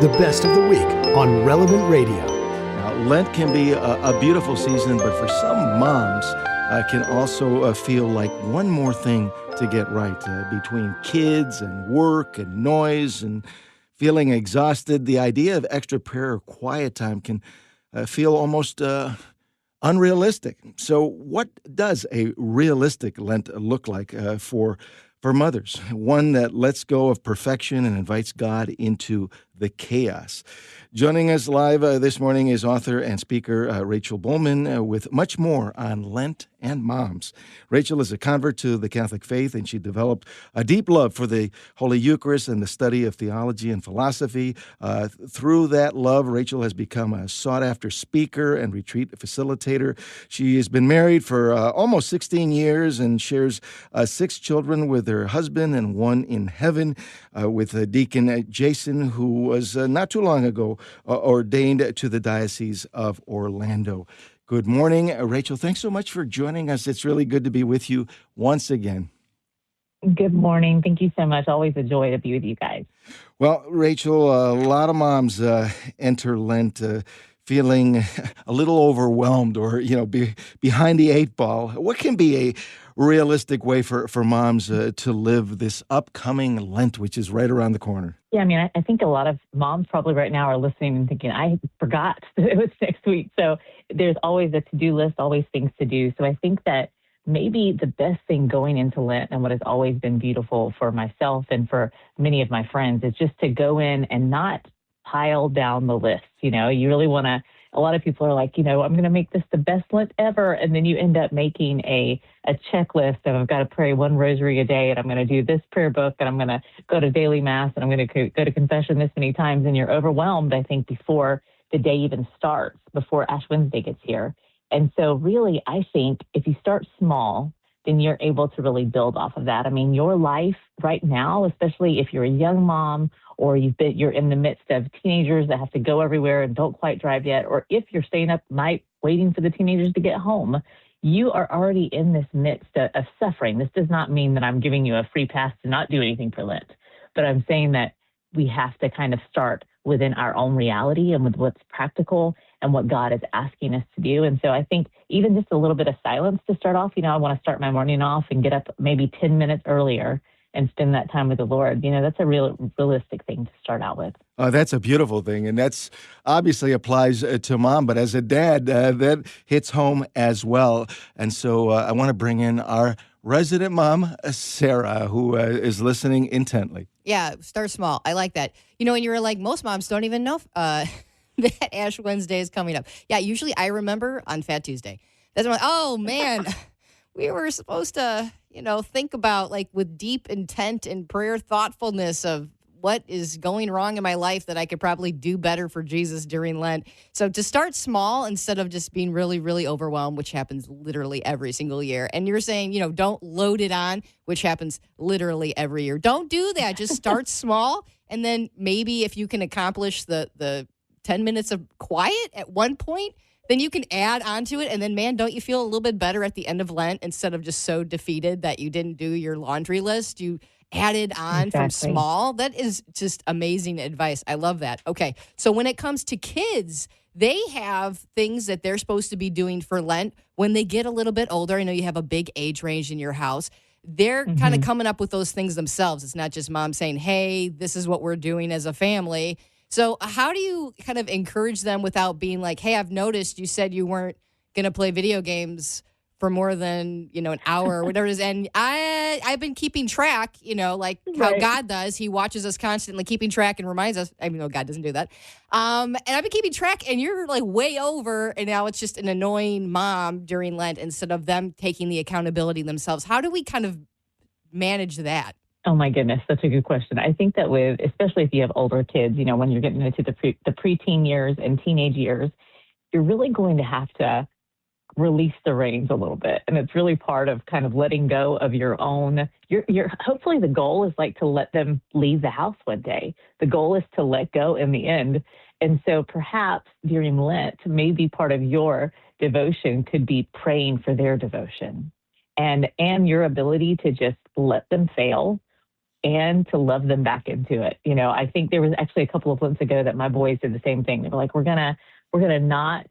The best of the week on Relevant Radio. Now, Lent can be a beautiful season, but for some moms, can also feel like one more thing to get right between kids and work and noise and feeling exhausted. The idea of extra prayer or quiet time can feel almost unrealistic. So what does a realistic Lent look like for mothers? One that lets go of perfection and invites God into the chaos. Joining us live this morning is author and speaker Rachel Bulman with much more on Lent and moms. Rachel is a convert to the Catholic faith, and she developed a deep love for the Holy Eucharist and the study of theology and philosophy. Through that love, Rachel has become a sought-after speaker and retreat facilitator. She has been married for almost 16 years and shares 6 children with her husband and one in heaven with Deacon Jason, who was not too long ago ordained to the Diocese of Orlando. Good morning, Rachel. Thanks so much for joining us. It's really good to be with you once again. Good morning. Thank you so much. Always a joy to be with you guys. Well, Rachel, a lot of moms enter Lent feeling a little overwhelmed or, behind the 8 ball. What can be a realistic way for moms to live this upcoming Lent, which is right around the corner? Yeah, I think a lot of moms probably right now are listening and thinking, I forgot it was next week. So there's always a to-do list, always things to do. So I think that maybe the best thing going into Lent and what has always been beautiful for myself and for many of my friends is just to go in and not pile down the list. You really want to, a lot of people are like, I'm going to make this the best Lent ever. And then you end up making a checklist of I've got to pray 1 rosary a day, and I'm going to do this prayer book, and I'm going to go to daily mass, and I'm going to go to confession this many times. And you're overwhelmed, I think, before the day even starts, before Ash Wednesday gets here. And so really, I think if you start small, then you're able to really build off of that. Your life right now, especially if you're a young mom or you're in the midst of teenagers that have to go everywhere and don't quite drive yet, or if you're staying up night waiting for the teenagers to get home, you are already in this midst of suffering. This does not mean that I'm giving you a free pass to not do anything for Lent, but I'm saying that we have to kind of start within our own reality and with what's practical and what God is asking us to do. And so I think even just a little bit of silence to start off, I want to start my morning off and get up maybe 10 minutes earlier and spend that time with the Lord. That's a realistic thing to start out with. Oh, that's a beautiful thing. And that's obviously applies to mom, but as a dad, that hits home as well. And so I want to bring in our resident mom, Sarah, who is listening intently. Yeah, start small. I like that. And you were like, most moms don't even know that Ash Wednesday is coming up. Yeah, usually I remember on Fat Tuesday. That's when I'm like, oh, man, we were supposed to, think about with deep intent and prayer thoughtfulness of what is going wrong in my life that I could probably do better for Jesus during Lent. So to start small instead of just being really, really overwhelmed, which happens literally every single year. And you're saying, don't load it on, which happens literally every year. Don't do that. Just start small. And then maybe if you can accomplish the 10 minutes of quiet at one point, then you can add onto it. And then, man, don't you feel a little bit better at the end of Lent instead of just so defeated that you didn't do your laundry list? You added on from small. That is just amazing advice. I love that. Okay, so when it comes to kids, they have things that they're supposed to be doing for Lent when they get a little bit older. I know you have a big age range in your house. They're kind of coming up with those things themselves. It's not just mom saying, hey, this is what we're doing as a family. So how do you kind of encourage them without being like, hey, I've noticed you said you weren't going to play video games for more than, an hour or whatever it is. And I've been keeping track, how God does. He watches us constantly, keeping track and reminds us, even though God doesn't do that. And I've been keeping track, and you're way over, and now it's just an annoying mom during Lent instead of them taking the accountability themselves. How do we kind of manage that? Oh my goodness, such a good question. I think that especially if you have older kids, when you're getting into the preteen years and teenage years, you're really going to have to release the reins a little bit. And it's really part of kind of letting go of your own, hopefully the goal is to let them leave the house one day. The goal is to let go in the end. And so perhaps during Lent, maybe part of your devotion could be praying for their devotion and your ability to just let them fail and to love them back into it. I think there was actually a couple of months ago that my boys did the same thing. They were like, we're gonna not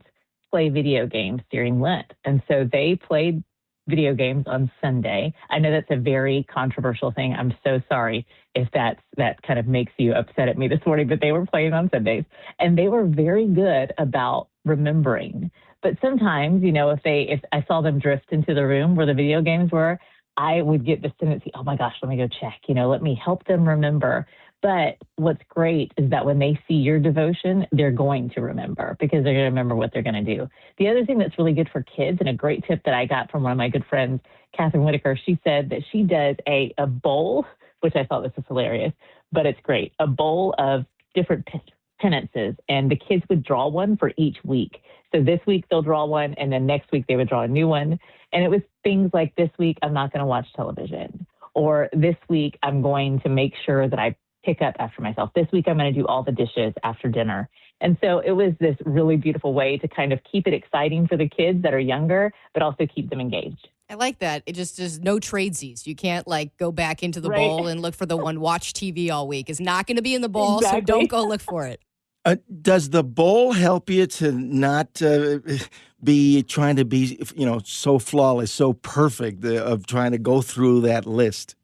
play video games during Lent. And so they played video games on Sunday. I know that's a very controversial thing. I'm so sorry if that kind of makes you upset at me this morning, but they were playing on Sundays and they were very good about remembering. But sometimes, if I saw them drift into the room where the video games were, I would get this tendency, oh my gosh, let me go check, let me help them remember. But what's great is that when they see your devotion, they're going to remember because they're going to remember what they're going to do. The other thing that's really good for kids, and a great tip that I got from one of my good friends, Catherine Whitaker, she said that she does a bowl, which I thought this was hilarious, but it's great, a bowl of different penances, and the kids would draw one for each week. So this week they'll draw one, and then next week they would draw a new one. And it was things like, this week I'm not going to watch television, or this week I'm going to make sure that I pick up after myself. This week I'm going to do all the dishes after dinner. And so it was this really beautiful way to kind of keep it exciting for the kids that are younger, but also keep them engaged. I like that. It just is no tradesies. You can't go back into the Right. bowl and look for the one watch TV all week. It's not going to be in the bowl, Exactly. so don't go look for it. Does the bowl help you to not be trying to be, so flawless, so perfect, of trying to go through that list?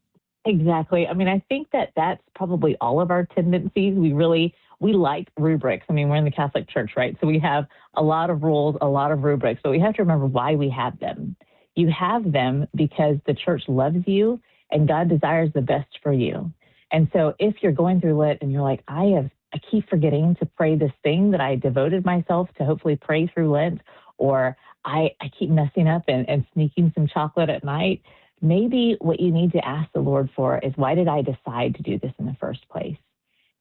Exactly. I mean, I think that that's probably all of our tendencies. We like rubrics. I mean, we're in the Catholic Church, right? So we have a lot of rules, a lot of rubrics, but we have to remember why we have them. You have them because the church loves you and God desires the best for you. And so if you're going through Lent and you're like, I keep forgetting to pray this thing that I devoted myself to hopefully pray through Lent, or I keep messing up and sneaking some chocolate at night, maybe what you need to ask the Lord for is, why did I decide to do this in the first place?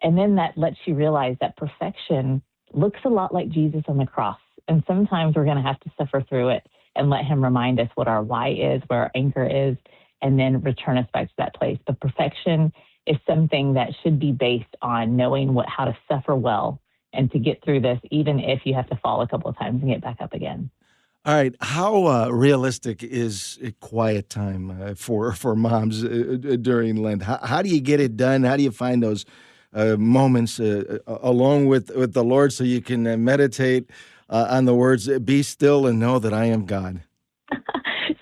And then that lets you realize that perfection looks a lot like Jesus on the cross. And sometimes we're going to have to suffer through it and let him remind us what our why is, where our anchor is, and then return us back to that place. But perfection is something that should be based on knowing how to suffer well and to get through this, even if you have to fall a couple of times and get back up again. All right. How realistic is quiet time for moms during Lent? How do you get it done? How do you find those moments alone with the Lord so you can meditate on the words, be still and know that I am God?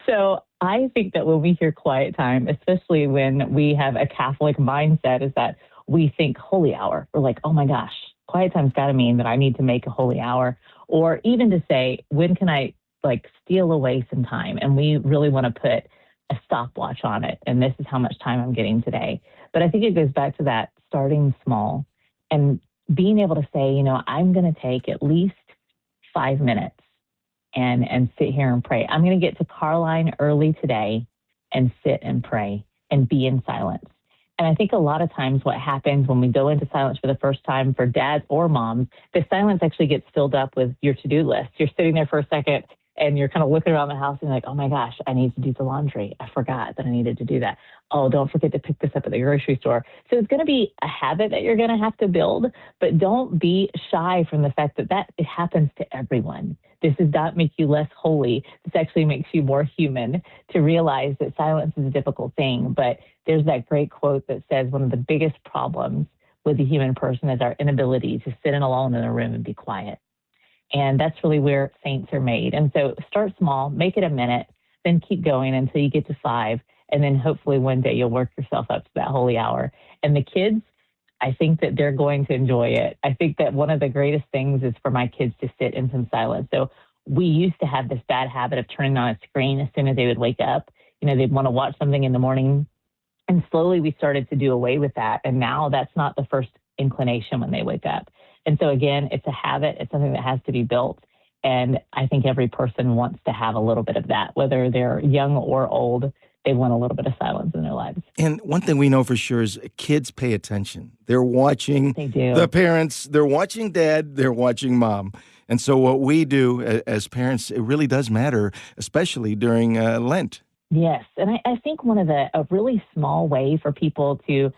So I think that when we hear quiet time, especially when we have a Catholic mindset, is that we think holy hour. We're like, oh my gosh, quiet time's got to mean that I need to make a holy hour. Or even to say, when can I steal away some time? And we really want to put a stopwatch on it. And this is how much time I'm getting today. But I think it goes back to that starting small and being able to say, I'm going to take at least 5 minutes and sit here and pray. I'm going to get to Carline early today and sit and pray and be in silence. And I think a lot of times what happens when we go into silence for the first time, for dads or moms, the silence actually gets filled up with your to-do list. You're sitting there for a second and you're kind of looking around the house and you're like, oh my gosh, I need to do the laundry. I forgot that I needed to do that. Oh, don't forget to pick this up at the grocery store. So it's going to be a habit that you're going to have to build, but don't be shy from the fact that it happens to everyone. This does not make you less holy. This actually makes you more human, to realize that silence is a difficult thing. But there's that great quote that says one of the biggest problems with the human person is our inability to sit alone in a room and be quiet. And that's really where saints are made. And so start small, make it a minute, then keep going until you get to 5. And then hopefully one day you'll work yourself up to that holy hour. And the kids, I think that they're going to enjoy it. I think that one of the greatest things is for my kids to sit in some silence. So we used to have this bad habit of turning on a screen as soon as they would wake up. They'd want to watch something in the morning. And slowly we started to do away with that. And now that's not the first inclination when they wake up. And so again, it's a habit. It's something that has to be built. And I think every person wants to have a little bit of that, whether they're young or old. They want a little bit of silence in their lives. And one thing we know for sure is kids pay attention. They're watching the parents. They're watching dad. They're watching mom. And so what we do as parents, it really does matter, especially during Lent. Yes. And I think a really small way for people to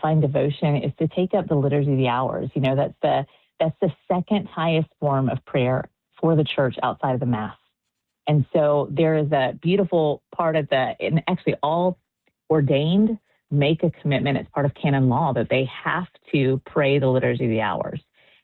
find devotion is to take up the Liturgy of the Hours. That's the second highest form of prayer for the church outside of the Mass. And so there is a beautiful part of and actually all ordained make a commitment. It's part of canon law that they have to pray the Liturgy of the Hours.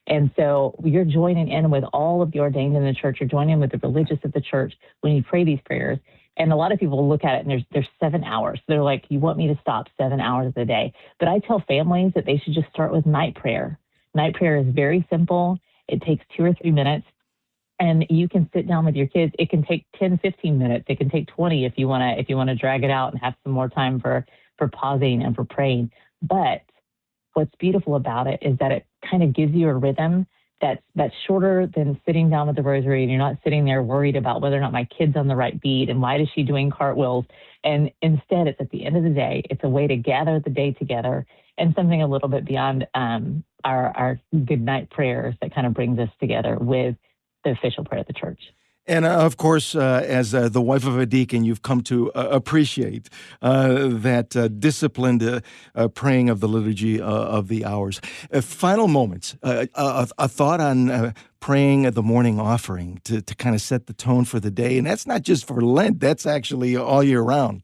And so you're joining in with all of the ordained in the church. You're joining in with the religious of the church when you pray these prayers. And a lot of people look at it and there's 7 hours. They're like, you want me to stop 7 hours of the day? But I tell families that they should just start with night prayer. Night prayer is very simple. It takes 2 or 3 minutes. And you can sit down with your kids. It can take 10, 15 minutes. It can take 20 if you want to drag it out and have some more time for pausing and for praying. But what's beautiful about it is that it kind of gives you a rhythm that's shorter than sitting down with the rosary, and you're not sitting there worried about whether or not my kid's on the right beat and why is she doing cartwheels. And instead, it's at the end of the day, it's a way to gather the day together and something a little bit beyond our good night prayers that kind of brings us together with the official prayer of the church. And of course, as the wife of a deacon, you've come to appreciate that disciplined praying of the Liturgy of the Hours. Final moments, a thought on praying the morning offering to kind of set the tone for the day. And that's not just for Lent, that's actually all year round.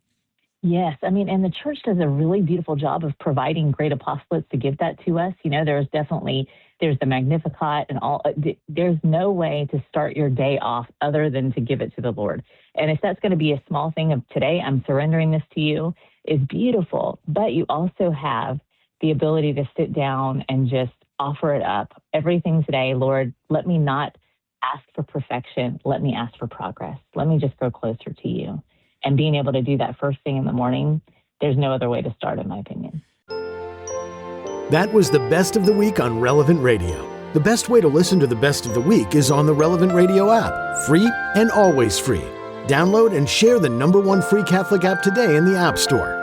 Yes. I mean, and the church does a really beautiful job of providing great apostolates to give that to us. You know, there's the Magnificat and all. There's no way to start your day off other than to give it to the Lord. And if that's going to be a small thing of today, I'm surrendering this to you, is beautiful. But you also have the ability to sit down and just offer it up. Everything today, Lord, let me not ask for perfection. Let me ask for progress. Let me just grow closer to you. And being able to do that first thing in the morning, there's no other way to start, in my opinion. That was the Best of the Week on Relevant Radio. The best way to listen to the Best of the Week is on the Relevant Radio app. Free and always free. Download and share the #1 free Catholic app today in the App Store.